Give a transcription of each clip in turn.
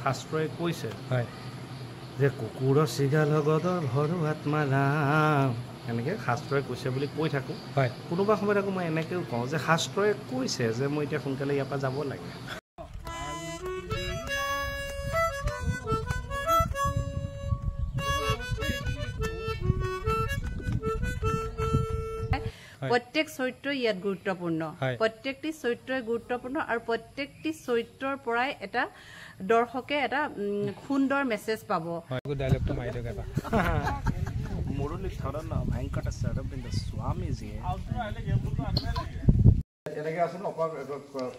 শাস্ত্ৰই কৈছে যে কুকুৰৰ চিগাল গদৰ ভৰুৱাত মালা এনেকৈ শাস্ত্ৰই কৈছে বুলি কৈ থাকোঁ কোনোবা সময়ত আকৌ মই এনেকৈও কওঁ যে শাস্ত্ৰই কৈছে যে মই এতিয়া সোনকালে ইয়াৰ পৰা যাব লাগে प्रत्येक चरित्र ইয়াত গুৰুত্বপূৰ্ণ প্ৰত্যেকটি চৰিত্ৰই গুৰুত্বপূৰ্ণ আৰু প্ৰত্যেকটি চৰিত্ৰৰ পৰাই এটা দৰ্শকে এটা সুন্দৰ মেছেজ পাব ডায়লগটো মাৰি দিয়ক এবাৰ মুৰলী ধৰণ ভয়ংকৰ সৰবিন্দ স্বামীজী এনেকৈ আছে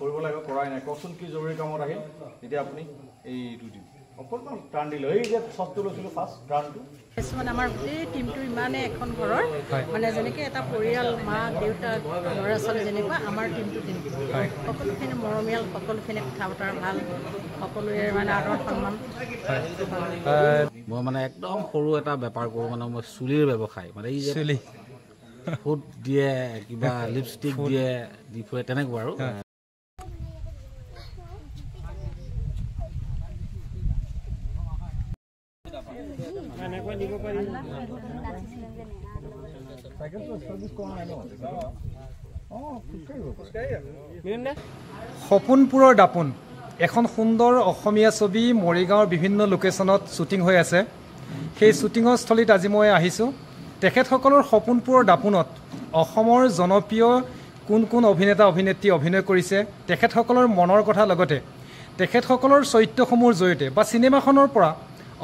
কৰিব লাগিব কৰাই নাই কচোন কি জৰুৰী কামত আহিল এতিয়া আপুনি এইটো দিম অকণমান টান দিলে এই যে চবটো লৈছিলোঁ ফাৰ্ষ্ট টানটো মানে আমাৰ গোটেই টিমটো ইমানে এখন ঘৰৰ মানে যেনেকৈ এটা পৰিয়াল মা দেউতা ল'ৰা ছোৱালী যেনেকুৱা আমাৰ টিমটো তেনেকুৱা সকলোখিনি মৰমীয়াল সকলোখিনি কথা বতৰা ভাল সকলোৱে মানে আদৰ সন্মান মই মানে একদম সৰু এটা বেপাৰ কৰোঁ মানে মই চুলিৰ ব্যৱসায় মানে এই চুলি ফুট দিয়ে কিবা লিপষ্টিক দিয়ে দি ফুৰে তেনেকুৱা আৰু সপোনপুৰৰ দাপোন এখন সুন্দৰ অসমীয়া ছবি মৰিগাঁৱৰ বিভিন্ন লোকেশ্যনত শ্বুটিং হৈ আছে সেই শ্বুটিঙৰ স্থলীত আজি মই আহিছোঁ তেখেতসকলৰ সপোনপুৰৰ দাপোনত অসমৰ জনপ্ৰিয় কোন কোন অভিনেতা অভিনেত্ৰী অভিনয় কৰিছে তেখেতসকলৰ মনৰ কথা লগতে তেখেতসকলৰ চৰিত্ৰসমূহৰ জৰিয়তে বা চিনেমাখনৰ পৰা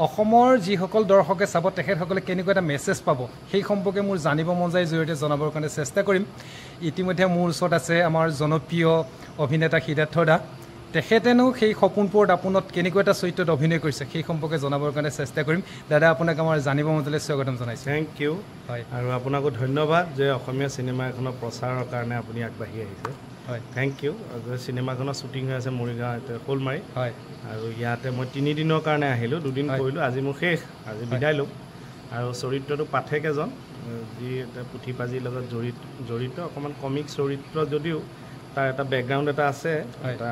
অসমৰ যিসকল দৰ্শকে চাব তেখেতসকলে কেনেকুৱা এটা মেছেজ পাব সেই সম্পৰ্কে মোৰ জানিব মন যায় জৰিয়তে জনাবৰ কাৰণে চেষ্টা কৰিম ইতিমধ্যে মোৰ ওচৰত আছে আমাৰ জনপ্ৰিয় অভিনেতা সিদ্ধাৰ্থ দা তেখেতেনো সেই সপোনপুৰৰ দাপোনত কেনেকুৱা এটা চৰিত্ৰত অভিনয় কৰিছে সেই সম্পৰ্কে জনাবৰ কাৰণে চেষ্টা কৰিম দাদা আপোনাক আমাৰ জানিব মনলৈ স্বাগতম জনাইছোঁ থেংক ইউ হয় আৰু আপোনাকো ধন্যবাদ যে অসমীয়া চিনেমা এখনৰ প্ৰচাৰৰ কাৰণে আপুনি আগবাঢ়ি আহিছে হয় থেংক ইউ চিনেমাখনৰ শ্বুটিং হৈ আছে মৰিগাঁও শ'লমাৰী হয় আৰু ইয়াতে মই 3 দিনৰ কাৰণে আহিলোঁ 2 দিন কৰিলোঁ আজি মোৰ শেষ আজি বিদায় ল'ম আৰু চৰিত্ৰটো পাঠক এজন যি এটা পুথি পাঁজিৰ লগত জড়িত অকণমান কমিক চৰিত্ৰ যদিও তাৰ এটা বেকগ্ৰাউণ্ড এটা আছে এটা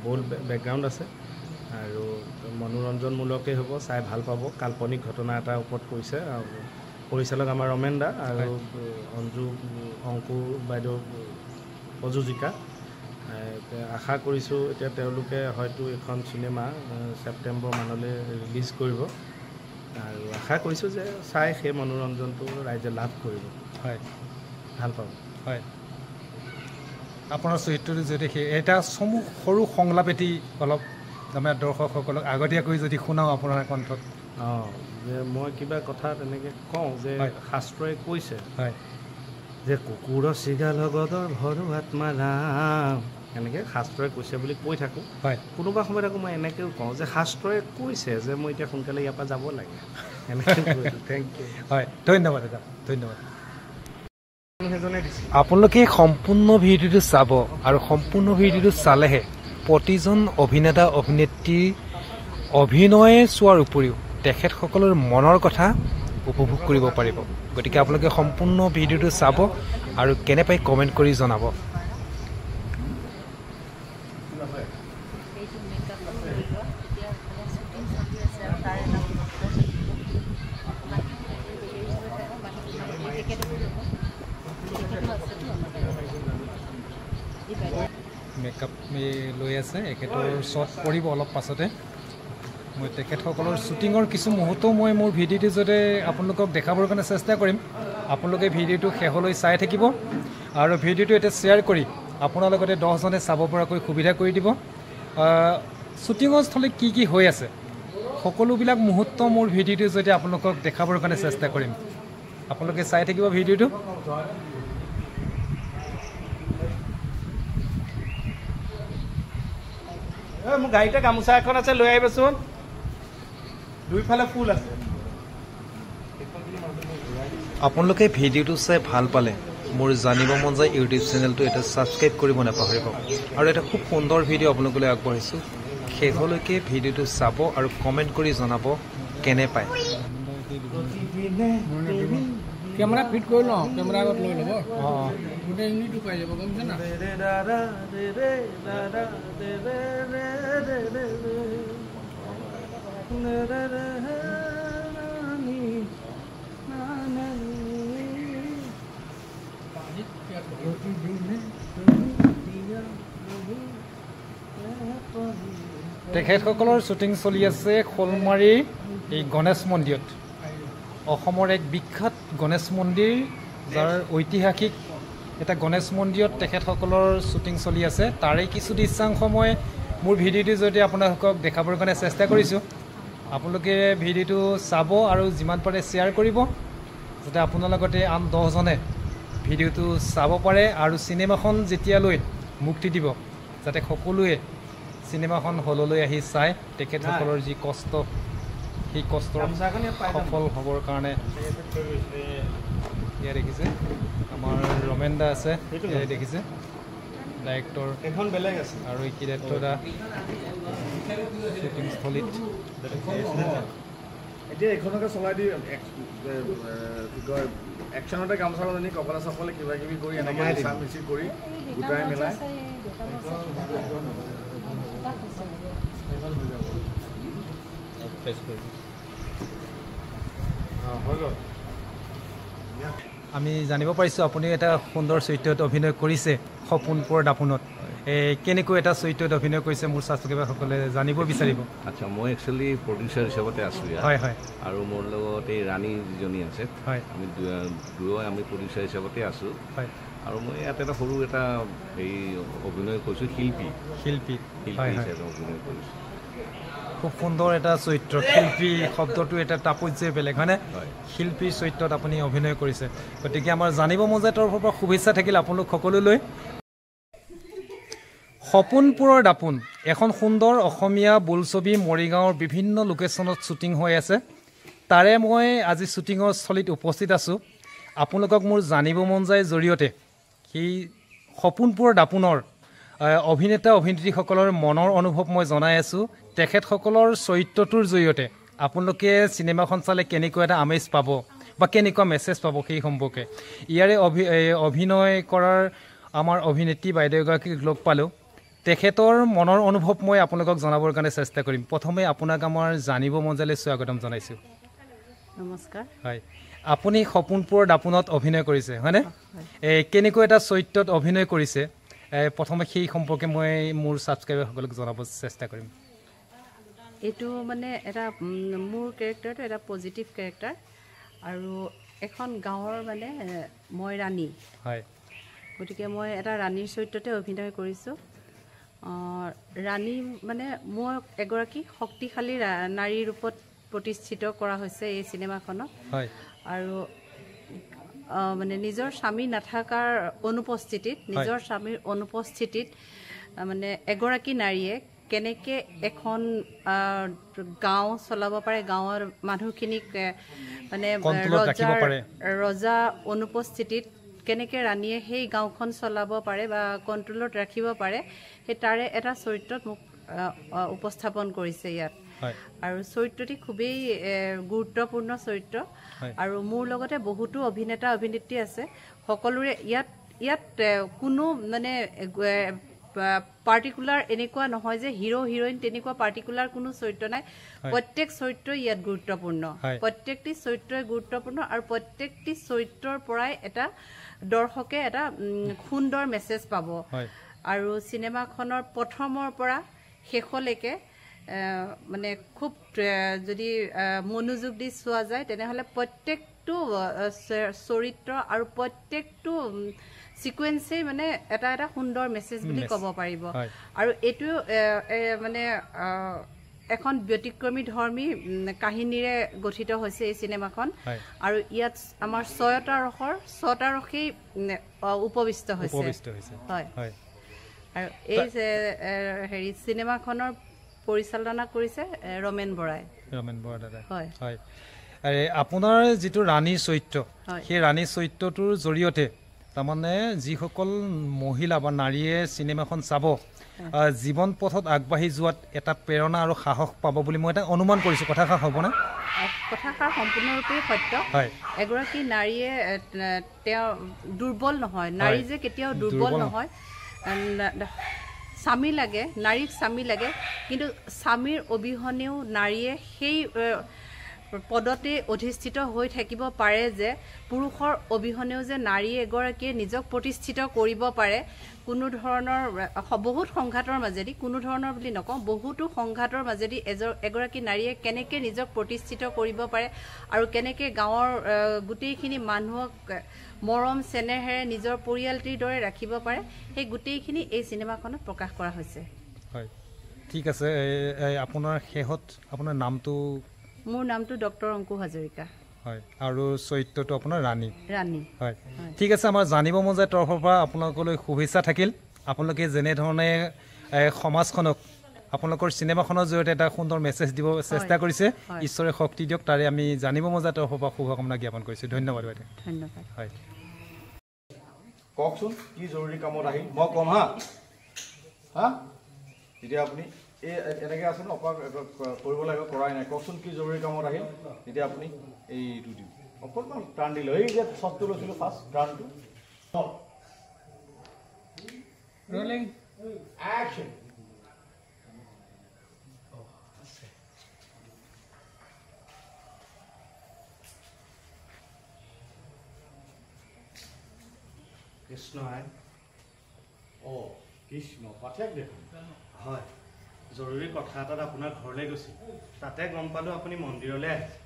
ব'ল্ড বেকগ্ৰাউণ্ড আছে আৰু মনোৰঞ্জনমূলকেই হ'ব চাই ভাল পাব কাল্পনিক ঘটনা এটাৰ ওপৰত কৈছে পৰিচালক আমাৰ ৰমেন দা আৰু অঞ্জু অংকুৰ বাইদেউ প্ৰযোজিকা আশা কৰিছোঁ এতিয়া তেওঁলোকে হয়তো এখন চিনেমা ছেপ্টেম্বৰ মানলৈ ৰিলিজ কৰিব আৰু আশা কৰিছোঁ যে চাই সেই মনোৰঞ্জনটো ৰাইজে লাভ কৰিব হয় ভাল পাব হয় আপোনাৰ চৰিত্ৰটো যদি সেই এটা সৰু সংলাপ এটি অলপ আমাৰ দৰ্শকসকলক আগতীয়াকৈ যদি শুনাওঁ আপোনাৰ কণ্ঠত যে মই কিবা কথা তেনেকৈ কওঁ যে শাস্ত্ৰই কৈছে হয় যে কুকুৰৰ চিগাল গদৰ ভৰুৱাত মালা এনেকৈ শাস্ত্ৰই কৈছে বুলি কৈ থাকোঁ কোনোবা সময়ত আকৌ মই এনেকৈও কওঁ যে শাস্ত্ৰই কৈছে যে মই এতিয়া সোনকালে ইয়াৰ পৰা যাব লাগে এনেকৈ থেংক ইউ হয় ধন্যবাদ দাদা ধন্যবাদ আপোনালোকে সম্পূৰ্ণ ভিডিঅ'টো চাব আৰু সম্পূৰ্ণ ভিডিঅ'টো চালেহে প্ৰতিজন অভিনেতা অভিনেত্ৰী অভিনয় চোৱাৰ উপৰিও তেখেতসকলৰ মনৰ কথা উপভোগ কৰিব পাৰিব গতিকে আপোনালোকে সম্পূৰ্ণ ভিডিঅ'টো চাব আৰু কেনে পাই কমেণ্ট কৰি জনাব মেকআপ লৈ আছে এখেতৰ শ্বট পৰিব অলপ পাছতে মই তেখেতসকলৰ শ্বুটিঙৰ কিছু মুহূৰ্তও মই মোৰ ভিডিঅ'টোৰ জৰিয়তে আপোনালোকক দেখাবৰ কাৰণে চেষ্টা কৰিম আপোনালোকে ভিডিঅ'টো শেষলৈ চাই থাকিব আৰু ভিডিঅ'টো এতিয়া শ্বেয়াৰ কৰি আপোনাৰ লগতে 10জনে চাব পৰাকৈ সুবিধা কৰি দিব শ্বুটিঙৰ স্থলীত কি কি হৈ আছে সকলোবিলাক মুহূৰ্ত মোৰ ভিডিঅ'টোৰ জৰিয়তে আপোনালোকক দেখাবৰ কাৰণে চেষ্টা কৰিম আপোনালোকে চাই থাকিব ভিডিঅ'টো মোৰ গাড়ীতে গামোচা এখন আছে লৈ আহিবচোন দুইফালে ফুল আছে আপোনালোকে ভিডিঅ'টো চাই ভাল পালে মোৰ জানিব মন যায় ইউটিউব চেনেলটো এটা ছাবস্ক্ৰাইব কৰিব নাপাহৰিব আৰু এটা খুব সুন্দৰ ভিডিঅ' আপোনালোকলৈ আগবঢ়াইছোঁ শেষলৈকে ভিডিঅ'টো চাব আৰু কমেণ্ট কৰি জনাব কেনে পায় কেমেৰা ফিট কৰি লওঁ কেমেৰা আগত লৈ ল'ব গোটেই ইউনিটো পাই যাব গম পাইছে না তেখেতসকলৰ শ্বুটিং চলি আছে শ'লমাৰীৰ এই গণেশ মন্দিৰত অসমৰ এক বিখ্যাত গণেশ মন্দিৰ যাৰ ঐতিহাসিক এটা গণেশ মন্দিৰত তেখেতসকলৰ শ্বুটিং চলি আছে তাৰে কিছু দৃশ্যাংশ মই মোৰ ভিডিঅ'টোৰ জৰিয়তে আপোনালোকক দেখাবৰ কাৰণে চেষ্টা কৰিছোঁ আপোনালোকে ভিডিঅ'টো চাব আৰু যিমান পাৰে শ্বেয়াৰ কৰিব যাতে আপোনাৰ লগতে আন 10জনে ভিডিঅ'টো চাব পাৰে আৰু চিনেমাখন যেতিয়ালৈ মুক্তি দিব যাতে সকলোৱে চিনেমাখন হললৈ আহি চাই তেখেতসকলৰ যি কষ্ট সেই কষ্টৰ সফল হ'বৰ কাৰণে ইয়াত দেখিছে আমাৰ ৰমেন দা আছে দেখিছে ডাইৰেক্টৰ এখন বেলেগ আছে আৰু এই ডিৰেক্টৰ দা শ্বুটিং স্থলীত এতিয়া এইখনকে চলাই দি কি কয় একশ্যনতে গামোচা বান্ধি কপলা চপলে কিবা কিবি কৰি এনেকৈ মিছা মিচি কৰি গোটাই মিলাই আমি জানিব পাৰিছোঁ আপুনি এটা সুন্দৰ চৰিত্ৰত অভিনয় কৰিছে সপোনপুৰৰ দাপোনত কেনেকৈ এটা চৰিত্ৰত অভিনয় কৰিছে মোৰ ছাত্ৰসকলে জানিব বিচাৰিব আচ্ছা মই একচুৱেলি প্ৰডিউচাৰ হিচাপতে আছোঁ ইয়াত হয় হয় আৰু মোৰ লগত এই ৰাণী যিজনী আছে হয় আমি দুয়ো আমি প্ৰডিউচাৰ হিচাপতে আছোঁ হয় আৰু মই ইয়াত এটা সৰু এটা হেৰি অভিনয় কৰিছোঁ শিল্পী শিল্পী হিচাপে অভিনয় কৰিছোঁ খুব সুন্দৰ এটা চৰিত্ৰ শিল্পী শব্দটো এটা তাৎপৰ্যই বেলেগ হয়নে হয় শিল্পীৰ চৰিত্ৰত আপুনি অভিনয় কৰিছে গতিকে আমাৰ জানিব মন যায় তৰফৰ পৰা শুভেচ্ছা থাকিল আপোনালোক সকলোলৈ সপোনপুৰৰ দাপোন এখন সুন্দৰ অসমীয়া বোলছবি মৰিগাঁৱৰ বিভিন্ন লোকেশ্যনত শ্বুটিং হৈ আছে তাৰে মই আজি শ্বুটিঙৰ স্থলীত উপস্থিত আছোঁ আপোনালোকক মোৰ জানিব মন যায় জৰিয়তে সেই সপোনপুৰৰ দাপোনৰ অভিনেতা অভিনেত্ৰীসকলৰ মনৰ অনুভৱ মই জনাই আছোঁ তেখেতসকলৰ চৰিত্ৰটোৰ জৰিয়তে আপোনালোকে চিনেমাখন চালে কেনেকুৱা এটা আমেজ পাব বা কেনেকুৱা মেছেজ পাব সেই সম্পৰ্কে ইয়াৰে অভিনয় কৰাৰ আমাৰ অভিনেত্ৰী বাইদেউ এগৰাকীক লগ পালোঁ তেখেতৰ মনৰ অনুভৱ মই আপোনালোকক জনাবৰ কাৰণে চেষ্টা কৰিম প্ৰথমে আপোনাক আমাৰ জানিব মন যালে স্বাগতম জনাইছোঁ নমস্কাৰ হয় আপুনি সপোনপুৰৰ দাপোনত অভিনয় কৰিছে হয়নে কেনেকুৱা এটা চৰিত্ৰত অভিনয় কৰিছে প্ৰথমে সেই সম্পৰ্কে মই মোৰ ছাবস্ক্ৰাইবাৰসকলক জনাব চেষ্টা কৰিম এইটো মানে এটা মোৰ কেৰেক্টাৰটো এটা পজিটিভ কেৰেক্টাৰ আৰু এখন গাঁৱৰ মানে মই ৰাণী হয় গতিকে মই এটা ৰাণীৰ চৰিত্ৰতে অভিনয় কৰিছোঁ ৰাণী মানে মই এগৰাকী শক্তিশালী নাৰীৰ ৰূপত প্ৰতিষ্ঠিত কৰা হৈছে এই চিনেমাখনত হয় আৰু মানে নিজৰ স্বামী নাথাকাৰ অনুপস্থিতিত নিজৰ স্বামীৰ অনুপস্থিতিত মানে এগৰাকী নাৰীয়ে কেনেকৈ এখন গাঁও চলাব পাৰে গাঁৱৰ মানুহখিনিক মানে ৰজা অনুপস্থিতিত কেনেকৈ ৰাণীয়ে সেই গাঁওখন চলাব পাৰে বা কণ্ট্ৰলত ৰাখিব পাৰে সেই তাৰে এটা চৰিত্ৰত মোক উপস্থাপন কৰিছে ইয়াত আৰু চৰিত্ৰটি খুবেই গুৰুত্বপূৰ্ণ চৰিত্ৰ আৰু মোৰ লগতে বহুতো অভিনেতা অভিনেত্ৰী আছে সকলোৰে ইয়াত কোনো মানে পাৰ্টিকুলাৰ এনেকুৱা নহয় যে হিৰো হিৰইন তেনেকুৱা পাৰ্টিকুলাৰ কোনো চৰিত্ৰ নাই প্ৰত্যেক চৰিত্ৰই ইয়াত গুৰুত্বপূৰ্ণ প্ৰত্যেকটি চৰিত্ৰই গুৰুত্বপূৰ্ণ আৰু প্ৰত্যেকটি চৰিত্ৰৰ পৰাই এটা দৰ্শকে এটা সুন্দৰ মেছেজ পাব আৰু চিনেমাখনৰ প্ৰথমৰ পৰা শেষলৈকে মানে খুব যদি মনোযোগ দি চোৱা যায় তেনেহ'লে প্ৰত্যেকটো চৰিত্ৰ আৰু প্ৰত্যেকটো সিকুৱেন্সেই মানে এটা এটা সুন্দৰ মেছেজ বুলি ক'ব পাৰিব আৰু এইটো মানে এখন ব্যতিক্ৰমী ধৰ্মী কাহিনীৰে গঠিত হৈছে এই চিনেমাখন আৰু ইয়াত আমাৰ 6টা ৰসেই উপবিষ্ট হৈছে হয় আৰু এই হেৰি চিনেমাখনৰ পৰিচালনা কৰিছে ৰমেন বৰাই দাদা হয় হয় আপোনাৰ যিটো ৰাণীৰ চৰিত্ৰ সেই ৰাণীৰ চৰিত্ৰটোৰ জৰিয়তে তাৰমানে যিসকল মহিলা বা নাৰীয়ে চিনেমাখন চাব জীৱন পথত আগবাঢ়ি যোৱাত এটা প্ৰেৰণা আৰু সাহস পাব বুলি মই এটা অনুমান কৰিছোঁ কথাষাৰ হ'বনে কথাষাৰ সম্পূৰ্ণৰূপে সত্য এগৰাকী নাৰীয়ে তেওঁ দুৰ্বল নহয় নাৰী যে কেতিয়াও দুৰ্বল নহয় স্বামী লাগে নাৰীক স্বামী লাগে কিন্তু স্বামীৰ অবিহনেও নাৰীয়ে সেই পদতে অধিষ্ঠিত হৈ থাকিব পাৰে যে পুৰুষৰ অবিহনেও যে নাৰী এগৰাকীয়ে নিজক প্ৰতিষ্ঠিত কৰিব পাৰে কোনো ধৰণৰ বহুত সংঘাতৰ মাজেদি কোনো ধৰণৰ বুলি নকওঁ বহুতো সংঘাতৰ মাজেদি এগৰাকী নাৰীয়ে কেনেকৈ নিজক প্ৰতিষ্ঠিত কৰিব পাৰে আৰু কেনেকৈ গাঁৱৰ গোটেইখিনি মানুহক মৰম চেনেহেৰে নিজৰ পৰিয়ালটিৰ দৰে ৰাখিব পাৰে সেই গোটেইখিনি এই চিনেমাখনত প্ৰকাশ কৰা হৈছে হয় ঠিক আছে আপোনাৰ শেহত আপোনাৰ নামটো মোৰ নামটো ডক্টৰ অংকু হাজৰিকা হয় আৰু চৰিত্ৰটো আপোনাৰ ৰাণী হয় ঠিক আছে আমাৰ জানিব মন যায় তৰফৰ পৰা আপোনালোকলৈ শুভেচ্ছা থাকিল আপোনালোকে যেনেধৰণে সমাজখনক আপোনালোকৰ চিনেমাখনৰ জৰিয়তে এটা সুন্দৰ মেছেজ দিব চেষ্টা কৰিছে ঈশ্বৰে শক্তি দিয়ক তাৰে আমি জানিব মন যায় তৰফৰ পৰা শুভকামনা জ্ঞাপন কৰিছোঁ ধন্যবাদ বাইদেউ ধন্যবাদ হয় কওকচোন কি জৰুৰী কামত আহিল মই ক'ম হা এতিয়া আপুনি এই এনেকৈ আছে ন কৰিব লাগিব কৰাই নাই কওকচোন কি জৰুৰী কামত আহিল এতিয়া আপুনি এইটো দিম অকণমান টাৰ্ণ দিলোঁ এই যে শ্বটটো লৈছিলোঁ ফাৰ্ষ্ট টাৰ্ণটো Rolling. Action. কৃষ্ণ কৃষ্ণ পাঠক দেখোন হয় জৰুৰী কথা এটাত আপোনাৰ ঘৰলৈ গৈছিল তাতে গম পালোঁ আপুনি মন্দিৰলৈ আহিছে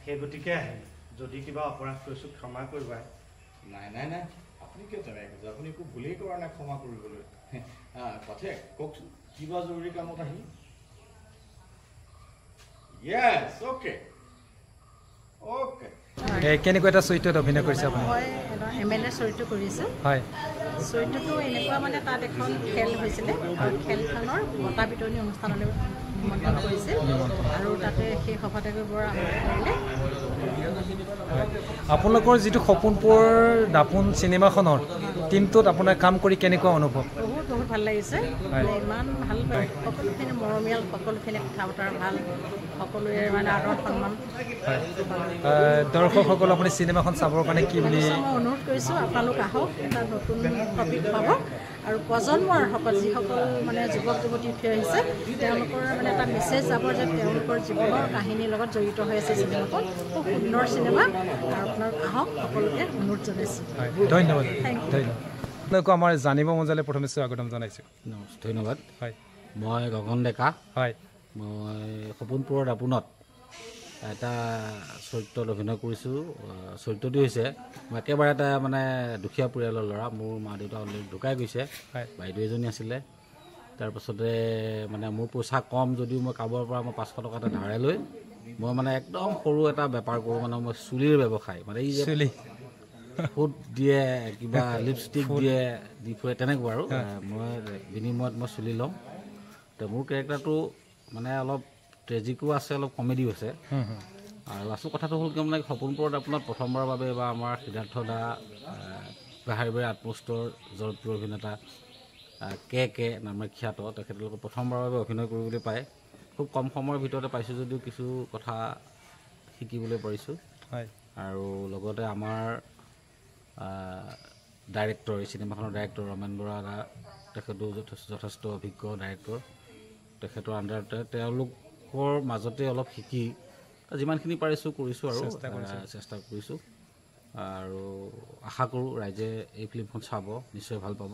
সেই গতিকে আহিল যদি কিবা অপৰাধ কৰিছোঁ ক্ষমা কৰিব নাই আপুনি কিয় তেনেকৈ কৈছে আপুনি একো ভুলেই কৰা নাই ক্ষমা কৰিবলৈ পাঠক কওকচোন কিবা জৰুৰী কামত আহিল য়েছ অ'কে কেনেকুৱা এটা চৰিত্ৰত অভিনয় কৰিছে আপুনি মই MLA চৰিত্ৰ কৰিছোঁ হয় চৰিত্ৰটো এনেকুৱা মানে তাত এখন খেল হৈছিলে আৰু খেলখনৰ বঁটা বিতৰণী অনুষ্ঠানলৈ নিমন্ত্ৰণ কৰিছিল আৰু তাতে সেই সভাপতি বৰ কৰিলে আপোনালোকৰ যিটো সপোনপুৰ দাপোন চিনেমাখনৰ টিমটোত আপোনাৰ কাম কৰি কেনেকুৱা অনুভৱ বহুত ভাল লাগিছে ইমান ভাল সকলোখিনি মৰমীয়াল সকলোখিনি কথা বতৰা ভাল সকলোৱে মানে আদৰ সন্মান দৰ্শকসকল আপুনি চিনেমাখন চাবৰ কাৰণে কি বুলি মই অনুৰোধ কৰিছোঁ আপোনালোক আহক এটা নতুন টপিক পাব আৰু প্ৰজন্মৰ যিসকল মানে যুৱক যুৱতী উঠি আহিছে তেওঁলোকৰ মানে এটা মেছেজ যাব যে তেওঁলোকৰ জীৱনৰ কাহিনীৰ লগত জড়িত হৈ আছে চিনেমাখন খুব সুন্দৰ চিনেমা আৰু আপোনালোক আহক সকলোকে অনুৰোধ জনাইছোঁ ধন্যবাদ আপোনালোকক আমাৰ জানিব মন যালে প্ৰথমে স্বাগতম জনাইছোঁ ধন্যবাদ হয় মই গগন ডেকা হয় মই সপোনপুৰৰ দাপোনত এটা চৰিত্ৰত অভিনয় কৰিছোঁ চৰিত্ৰটো হৈছে মই একেবাৰে এটা মানে দুখীয়া পৰিয়ালৰ ল'ৰা মোৰ মা দেউতা অলৰেডি ঢুকাই গৈছে বাইদেউ এজনী আছিলে তাৰপাছতে মানে মোৰ পইচা কম যদিও মই কাৰোবাৰ পৰা মই 500 টকা এটা ধাৰে লৈ মই মানে একদম সৰু এটা বেপাৰ কৰোঁ মানে মই চুলিৰ ব্যৱসায় মানে এই যে ফুট দিয়ে কিবা লিপষ্টিক দিয়ে দি ফুৰে তেনেকুৱা আৰু মই বিনিময়ত মই চুলি ল'ম তো মোৰ কেৰেক্টাৰটো মানে অলপ ট্ৰেজিকো আছে অলপ কমেডিও আছে আৰু আচল কথাটো হ'ল কি মানে সপোনপুৰৰ দাপোনত প্ৰথমবাৰৰ বাবে বা আমাৰ সিদ্ধাৰ্থ দা বাহিৰে আত্মস্তৰ জনপ্ৰিয় অভিনেতা কে নামৰ খ্যাত তেখেতলোকে প্ৰথমবাৰৰ বাবে অভিনয় কৰিবলৈ পায় খুব কম সময়ৰ ভিতৰতে পাইছোঁ যদিও কিছু কথা শিকিবলৈ পাৰিছোঁ আৰু লগতে আমাৰ ডাইৰেক্টৰ এই চিনেমাখনৰ ডাইৰেক্টৰ ৰমেন বৰা দা তেখেতো যথেষ্ট অভিজ্ঞ ডাইৰেক্টৰ তেখেতৰ আণ্ডাৰতে তেওঁলোকৰ মাজতে অলপ শিকি যিমানখিনি পাৰিছোঁ কৰিছোঁ আৰু চেষ্টা কৰিছোঁ আৰু আশা কৰোঁ ৰাইজে এই ফিল্মখন চাব নিশ্চয় ভাল পাব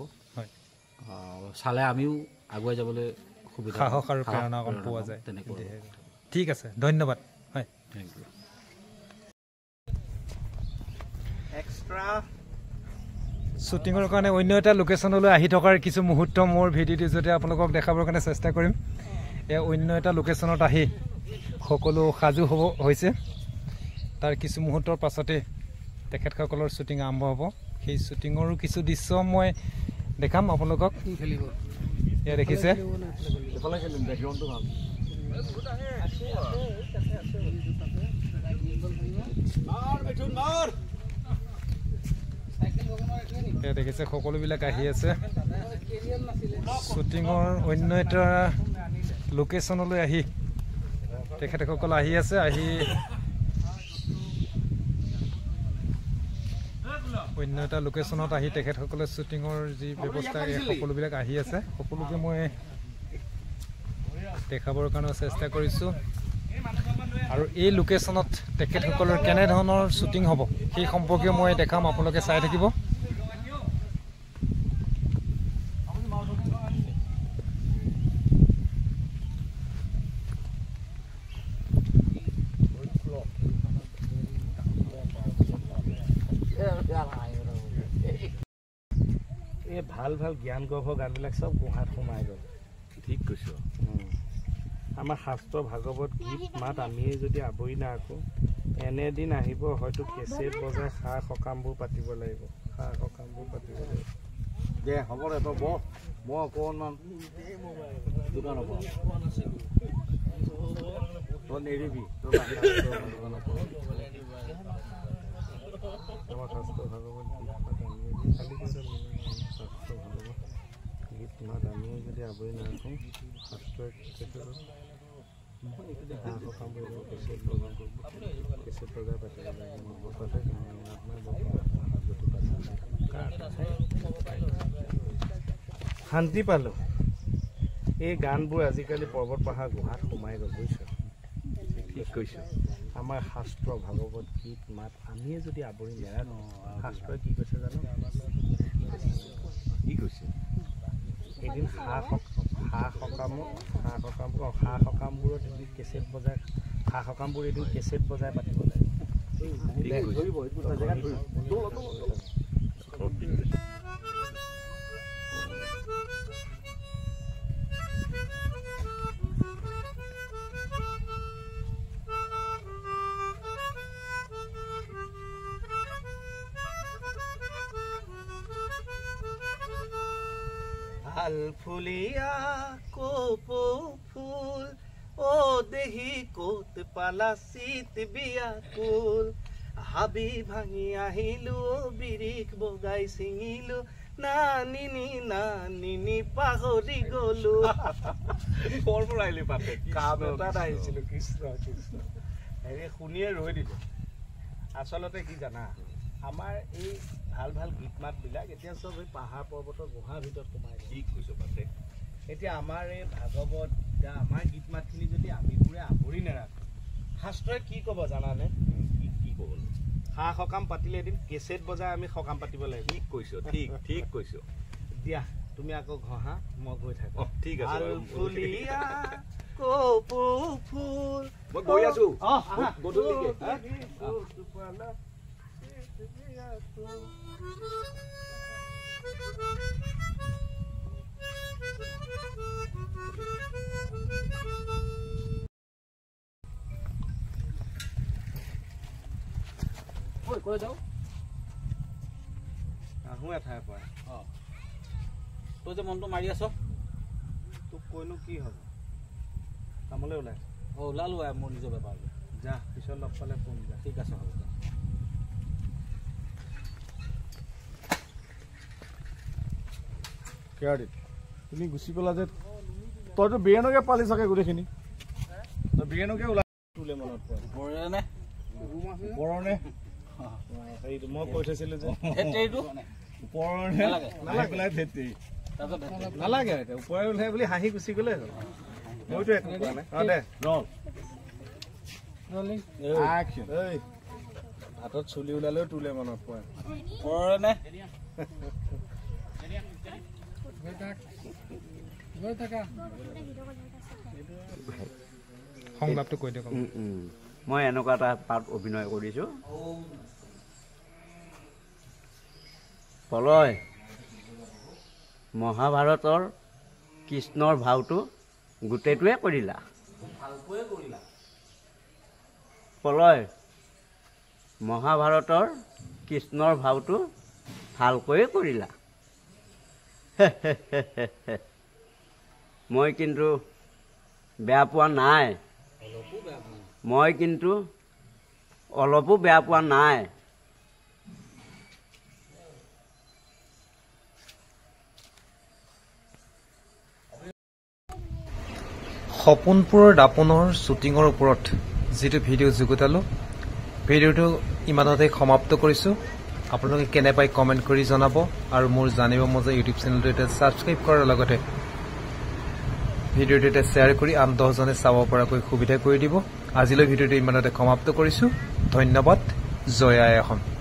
চালে আমিও আগুৱাই যাবলৈ সুবিধা সাহস আৰু প্ৰেৰণা অকণ পোৱা যায় তেনেকুৱা ঠিক আছে ধন্যবাদ হয় থেংক ইউ এক্সট্ৰা শ্বুটিঙৰ কাৰণে অন্য এটা লোকেশ্যনলৈ আহি থকাৰ কিছু মুহূৰ্ত মোৰ ভিডিঅ'টোৰ জৰিয়তে আপোনালোকক দেখাবৰ কাৰণে চেষ্টা কৰিম অন্য এটা লোকেশ্যনত আহি সকলো সাজু হৈছে তাৰ কিছু মুহূৰ্তৰ পাছতে তেখেতসকলৰ শ্বুটিং আৰম্ভ হ'ব সেই শ্বুটিঙৰো কিছু দৃশ্য মই দেখাম আপোনালোকক এয়া দেখিছে এয়া দেখিছে সকলোবিলাক আহি আছে শ্বুটিঙৰ অন্য এটা লোকেশ্যনলৈ আহি তেখেতসকল আহি আছে অন্য এটা লোকেশ্যনত আহি তেখেতসকলে শ্বুটিঙৰ যি ব্যৱস্থা সকলোবিলাক আহি আছে সকলোকে মই দেখাবৰ কাৰণে চেষ্টা কৰিছোঁ আৰু এই লোকেশ্যনত তেখেতসকলৰ কেনেধৰণৰ শ্বুটিং হ'ব সেই সম্পৰ্কে মই দেখাম, আপোনালোকে চাই থাকিব। এই ভাল ভাল জ্ঞান গৰ্ভৰ গানবিলাক চব গুহাত সোমাই গ'ল। ঠিক কৈছ। আমাৰ শাস্ত্ৰ ভাগৱত গীত মাত আমিয়ে যদি আৱৰি নাৰাখোঁ, এনেদিন আহিব হয়তো কেছেট বজাই খা সকামবোৰ পাতিব লাগিব, দে হ'ব দে, তই বৰ মই অকণমান দোকান হ'ব তই নেৰিবি, আমাৰ শাস্ত্ৰ ভাগৱত গীত মাত আমিয়ে যদি আৱৰি নাৰাখোঁ, শাস্ত্ৰই কেছেট বজাই পাতিব শান্তি পালোঁ। এই গানবোৰ আজিকালি পৰ্বত পাহাৰ গুহাত সোমাই গ'ল, বুজিছ? ঠিক কৈছ। আমাৰ শাস্ত্ৰ ভাগৱত গীত মাত আমিয়ে যদি আৱৰি নেৰাখোঁ, শাস্ত্ৰই কি কৈছে জানো? কি কৈছে? এদিন সকামবোৰত এদিন কেছেট বজাই সকামবোৰ এদিন কেছেট বজাই পাতিব লাগে। হাল ফুলিয়া কপৌ ফুল ও দেহি ক'ত পালা চিত বিয়াকুল, হাবি ভাঙি আহিলো বিৰিখ বগাই ছিঙিলো, নানিনি পাহৰি গলো। কৰ পৰা আহিলি পাতে? কাম এটাত আহিছিলোঁ। কৃষ্ণ কৃষ্ণ হেৰি শুনিয়ে ৰৈ দিলোঁ। আচলতে কি জানা, আমাৰ এই ভাল ভাল গীত মাতবিলাক এতিয়া চব এই পাহাৰ পৰ্বতৰ গুহাৰ ভিতৰত সোমাই গ'ল। ঠিক কৈছ পাতে। এতিয়া আমাৰ এই ভাগৱত আমাৰ গীত মাতখিনি যদি আমিবোৰে আৱৰি নেৰাখোঁ, শাস্ত্ৰই কি ক'ব জানানে? কি ক'ব? সা সকাম পাতিলে এদিন কেছেট বজাই আমি সকাম পাতিব লাগিব। ঠিক কৈছ, ঠিক কৈছ। দিয়া তুমি আকৌ ঘঁহা, মই গৈ থাকোঁ। ঠিক আছে। মই গৈ আছো গধূলিকে। কৈ যাওঁ আহোঁ এঠাইৰ পৰা। তই যে মনটো মাৰি আছ, তোক কৈনো কি হ'ব? কামলৈ ওলাই ওলালো মোৰ নিজৰ বেপাৰ। যা, পিছত লগ পালে ফোন যা। ঠিক আছে, হ'ব। তুমি গুচি গ'লা যে, তইতো বিৰিয়ানকে পালি চাগে গোটেইখিনি। তই বিৰিয়ানকে ওলাই তোলে মনত পৰে নে ওপৰনে? সেইটো মই কৈ থৈছিলোঁ যে ওপৰনে নালাগে, ওপৰে ওলাই বুলি হাঁহি গুচি গ'লে হ'ল। মইতো একো কোৱা নাই। দে ৰল হাতত চুলি ওলালেও তোলে মনত পৰে। ওপৰনে সংলাপটো কৈ দিয়ক। মই এনেকুৱা এটা পাৰ্ট অভিনয় কৰিছোঁ। প্ৰলয় মহাভাৰতৰ কৃষ্ণৰ ভাওটো গোটেইটোৱে কৰিলা। প্ৰলয় মহাভাৰতৰ কৃষ্ণৰ ভাওটো ভালকৈয়ে কৰিলা। মই কিন্তু বেয়া পোৱা নাই, মই কিন্তু অলপো বেয়া পোৱা নাই। সপোনপুৰৰ দাপোনৰ শ্বুটিঙৰ ওপৰত যিটো ভিডিঅ' যুগুতালোঁ, ভিডিঅ'টো ইমানতে সমাপ্ত কৰিছোঁ। আপোনালোকে কেনে পাই কমেণ্ট কৰি জনাব আৰু মোৰ জানিব মন যায় ইউটিউব চেনেলটো এতিয়া ছাবস্ক্ৰাইব কৰাৰ লগতে ভিডিঅ'টো এটা শ্বেয়াৰ কৰি আন 10জনে চাব পৰাকৈ সুবিধা কৰি দিব আজিলৈ ভিডিঅ'টো ইমানতে সমাপ্ত কৰিছোঁ ধন্যবাদ জয় আই অসম